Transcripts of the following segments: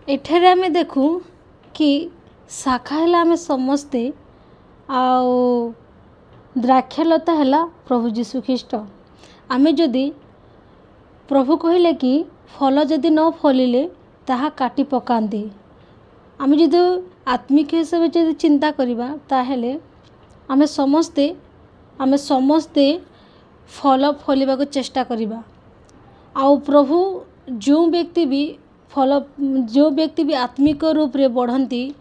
एठारे आमे देखू कि शाखा है आमे समस्ते आउ द्राक्षालता है प्रभु जीशु ख्रीस्ट। आमे जदि प्रभु कहले कि फल जदि न फलिले ताहा काटी पकांती। आमे जदि आत्मिक हिसाब से जदि चिंता करिबा ताहेले आमे समस्ते फल फलिबा को चेष्टा करिबा। आउ प्रभु जो व्यक्ति भी आत्मिक रूप रे बढ़ंती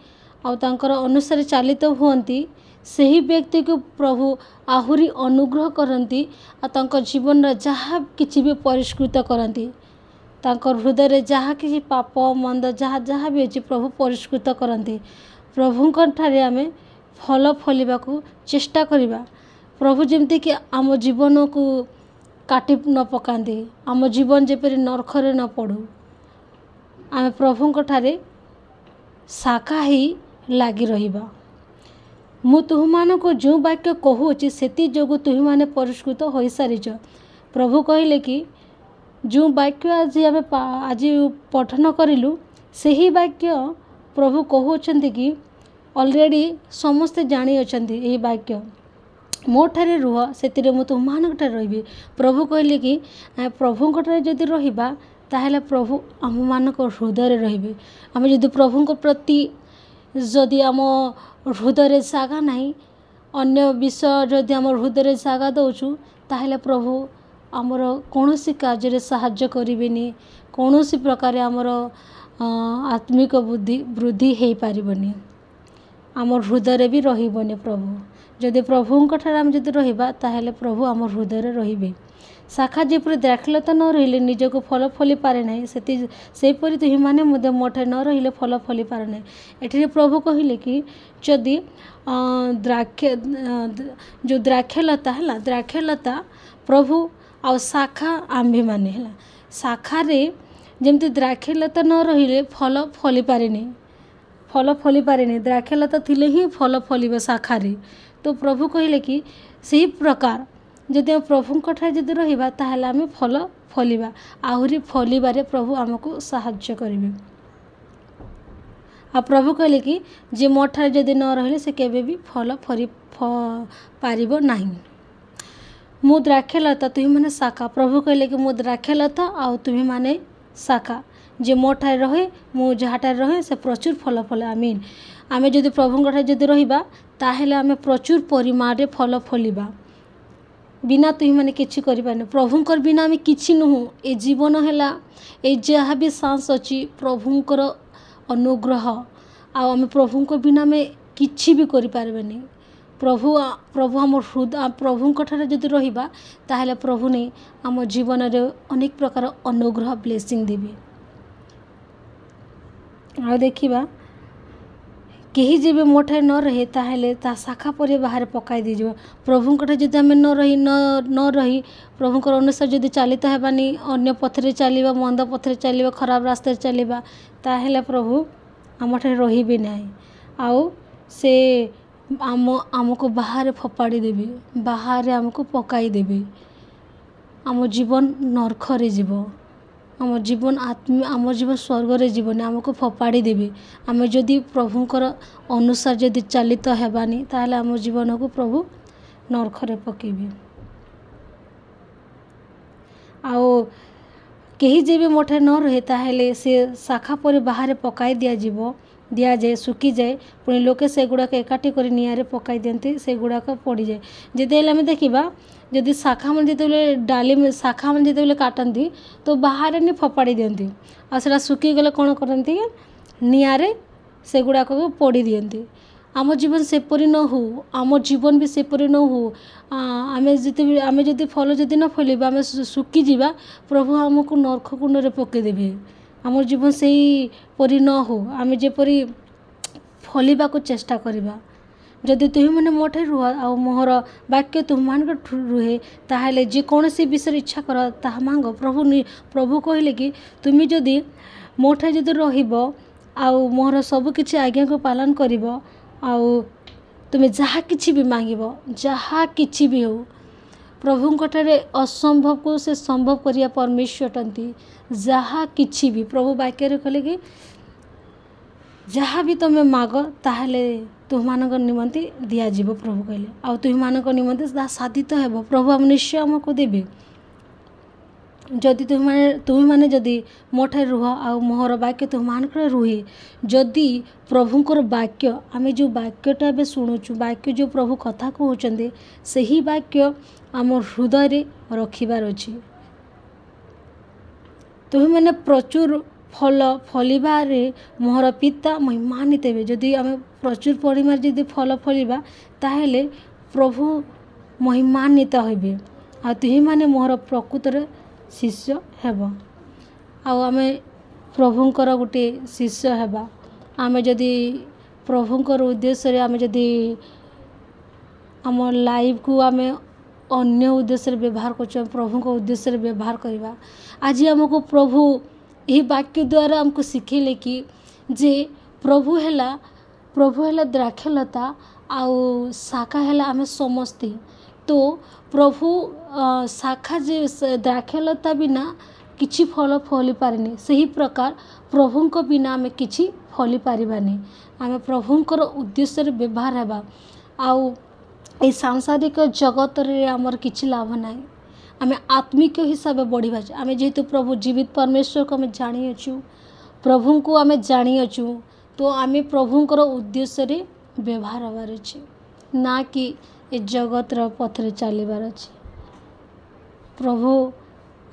आउ तांकर अनुसार चालित हुअंती सही व्यक्ति को प्रभु आहुरी अनुग्रह करती आ तांकर जीवन रे जहाँ किछि भी परिष्कृत करती। तांकर हृदय रे जहाँ किछि पाप मंद जहाँ भी अछि प्रभु परिष्कृत करती। प्रभुंक ठारे आमे फल फलिबा को चेष्टा करिबा। प्रभु जेमती कि आम जीवन को काटी न पकांती, आम जीवन जेपरि नरखरे न पड़ू। आमे प्रभुंक ठारे शाखा ही लागी रहिबा। मु तुहमान को जो वाक्य कहूची सेति जोगु तुही माने परिष्कृत हो सारिच। प्रभु कहले कि जो वाक्य आज पठन करिलु सही वाक्य प्रभु कहउछंती कि ऑलरेडी समस्ते जानी अछंती। एही वाक्य मो ठारे रुह सेतिरे मु तुहमान ठारे रहिबी। प्रभु कहले कि प्रभुंक ठारे जदि रहिबा ताहेले प्रभु आम मानक हृदय रे रहिबे। आमे जदि प्रभुंक प्रति जदि आम हृदय जागा नहीं अन्य विषय जदि आम हृदय जागा दउछु ताहेले प्रभु आमर कौनसी कार्य साहाय्य करिवेनी। कौनसी प्रकार आमर आत्मिक बुद्धि वृद्धि हो पारिबनी। आमर हृदय भी रहिबनी। प्रभु जदि प्रभुंक ठारे आम जदि रहिबा ताहेले प्रभु आमर हृदय रे रहिबे। शाखा जेपरि द्राक्षलता न रहिले निजको फल फली पारे नहीं सेपरि तुही माने मुदे मोठे न रहिले फल फली पारे नहीं। एठी प्रभु कहिले कि जदि जो द्राक्षलता है द्राक्षलता प्रभु आ शाखा आंबे माने है। शाखा रे जेमती द्राक्षलता न रहिले फल फली पारे नहीं, फल फली पारे नहीं। द्राक्षलता थिले ही फल फलिबे शाखा रे। तो प्रभु कहिले कि सही प्रकार जदि हम प्रभुंक ठारे जदि रहिबा ताहेले आमे फल फलिबा। आहुरी फलिबारे प्रभु आमको साहाय्य करिवे। आ प्रभु कहले कि जे मो ठारे जदि न रहिले से केबे भी फल फरी पारिबो नाही। मु द्राक्षलता तुही माने शाखा। प्रभु कहले कि मु द्राक्षलता आ तुही माने शाखा। जे मो ठारे रहे मु जहाँ ठारे रहे से प्रचुर फल फले। आमीन। आमे जदि प्रभुंक ठारे जदि रहिबा ताहेले आमे प्रचुर परिमाण रे फल फलिबा। बिना तुही माने किछि करि पाने। प्रभुंकर बिना आमे किछि नुहु। ए जीवन हैला ए जहाँ भी सांस अछि प्रभुंकर अनुग्रह। आ आमे प्रभुंकर बिना आमे किछि भी करि पारबेनी। प्रभु आम हृदय प्रभुंक ठारे जदि रहिबा ताहेले प्रभु ने आम जीवन रे अनेक प्रकार अनुग्रह ब्लेसिंग देबे। आ देखिबा केही जेबे मोठे न रहे ताहेले ता शाखा पर बाहर पकाई दीजिए। प्रभुंक ठारे जदि आमे न रही प्रभुंकर अनुसार जदि चालित हेबानी अन्य पथरे चलिबा मंद पथरे चलिबा खराब रास्ता चलिबा ताहेले प्रभु आम ठारे रहिबे नाही। आउ से आमको बाहर फपाड़ी देबे, बाहर आमको पकाई देबे। आम जीवन नरखरे जीव, आम जीवन आम जीवन स्वर्ग रे जीवन आमको फपाड़ी देबे। आम जदि प्रभुंकर अनुसार जदि चालित हेबानी ताहेले आम जीवन को प्रभु नरखरे पकेबे। आउ केही जेबे मोठे न रहे ताहेले से शाखा पर बाहर पकाई दिया जाए सुखी जाए। पुणी लोके से गुड़ाक एकाठी कर निआरे पकाई दियंती से गुड़ाक पड़ी जाए। जदि आमे देखिबा जदि शाखा मन जते डाली में शाखा मन जते काटंती तो बाहर नहीं फपाड़ी दियंती आ सेटा सुखी गले कोन करंती निआरे से गुड़ाक पड़ी दियंती। आम जीवन सेपरी न हो, आम जीवन भी सेपरी न हो। आमे जदि फल जदि न फलिबा आमे सुखी जीवा प्रभु आमको नरक कुंड रे पके देबे। आम जीवन से परी न हो आमे जेपरी फलिबा को चेष्टा करिबा। जदि तुही माने मोठे रुह आ मोहर वाक्य तुमान रुहे ताहेले जे कौनसी विषय इच्छा कर ताहा मांग। प्रभु कहले कि तुमी जदि मोठे जदि रहिबो आ मोहर सब किछि आज्ञा को पालन करिबो आउ तुमे जहाँ किछि भी मांगिबो जहाँ किछि भी हो प्रभुंक ठारे असंभव को से संभव करिया परमेश्वर टंती। जहाँ किछि भी प्रभु वाक्य रे कहले कि जहाँ भी तुम माग ताहले तुमମାନଙ୍କ निमंते दिज्व प्रभु कहले आ तुमମାନଙ୍କ निमंते साधित हेब प्रभु आम निश्चय आमको देवे जदि तुम मैंने जदि मोठे रुह आ मोहर वाक्य तुमक रुहे जदि प्रभुंकर वाक्य आम जो वाक्यटा ए शुणुचु वाक्य जो प्रभु कथा कहते से ही वाक्य आम हृदय रखिबार अच्छे तुम मैंने प्रचुर फल फलिबारे मोहर पिता महिमान्वित हेबे जदि आम प्रचुर परिमाण जदि फल फलिबा ताहेले प्रभु महिमान्वित हेबे आ तुही माने मोहर प्रकृतर शिष्य हेब आम प्रभुंकर गोटे शिष्य हेबा आम जदि प्रभुंकर उद्देश्य आम जदि आम लाइफ को आम अन्य उद्देश्य व्यवहार कर प्रभु को उद्देश्य व्यवहार करवा आज आमको प्रभु यही वाक्य द्वारा आमको शिखेले कि जे प्रभु है द्राक्षलता आउ शाखा है आम समस्ते तो प्रभु शाखा जे द्राक्षलता बिना किछि फल फली पारेनी सही प्रकार प्रभुंक बिना आम किछि फली पारिबानी आम प्रभुंकर उद्देश्य व्यवहार हेबा आउ ए सांसारिक जगत रे आमर किछि लाभ नाही आम आत्मिक हिसाब बढ़िबा आम जेहेतु प्रभु जीवित परमेश्वर को आम जानिछु प्रभु को आम जानिछु तो आम प्रभुंकर उद्देश्य रे व्यवहार हबार अछि ना कि ए जगतर पथरे चलबार अछि प्रभु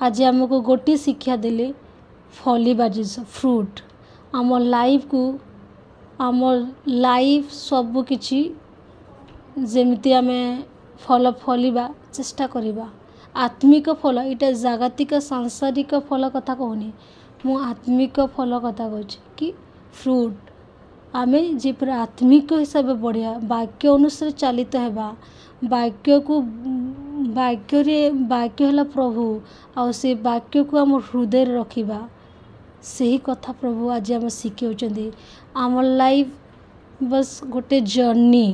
आज आमको गोटे शिक्षा देले फलिबा जिस फ्रूट आम लाइफ को आम लाइफ सब किछि जेमिति आम फल फलिबा चेष्टा करिबा आत्मिक फल इटा जागतिक सांसारिक फल कथा कहूनी मु आत्मिक फल कथा कहूँ कि फ्रूट आम जे पूरा आत्मिक हिसाब बढ़िया वाक्य अनुसार चलित हेबा वाक्य को वाक्य है प्रभु आ से वाक्य को आम हृदय रखिबा सही कथा प्रभु आज आम शिखौଛନ୍ତି आम लाइफ बस गोटे जर्नी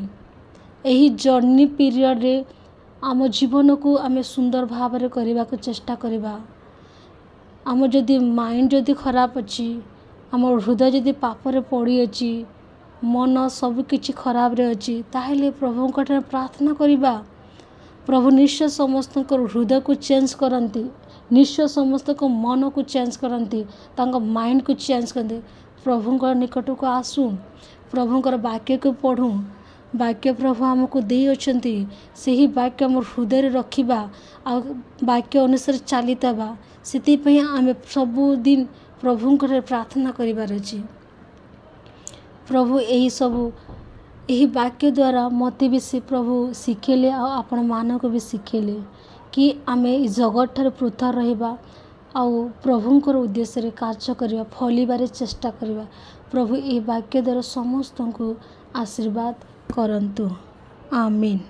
यही जर्नी पीरियड रे आम जीवन को आम सुंदर भाव में करने को चेष्टा करवा आम जदि माइंड जदि खराब अच्छी आम हृदय जदि पापरे पड़ी अच्छी मन सब किछि खराब रे अच्छी ताहेले प्रभु ठारे प्रार्थना करवा प्रभु निश्चय समस्त हृदय को चेंज करती निश्चय समस्त को मन को चेंज करती माइंड को चेंज करते प्रभु निकट को आसू प्रभुंकर वाक्य को पढ़ू वाक्य प्रभु आमको दे अछंती सही वाक्य आम हृदय रखिबा आ वाक्य अनुसार चलितबा से आम सबुदिन प्रभुंकर प्रार्थना करिबार अछि प्रभु यही सबू यही वाक्य द्वारा मते भी से प्रभु शिखेले आपण मानक भी शिखेले कि आम जगत ठारे पृथक रहिबा आउ प्रभुंकर उद्देश्य रे कार्य करिबा फलिबारे चेष्टा करिबा प्रभु यही वाक्य द्वारा समस्त को आशीर्वाद करंतु आमीन।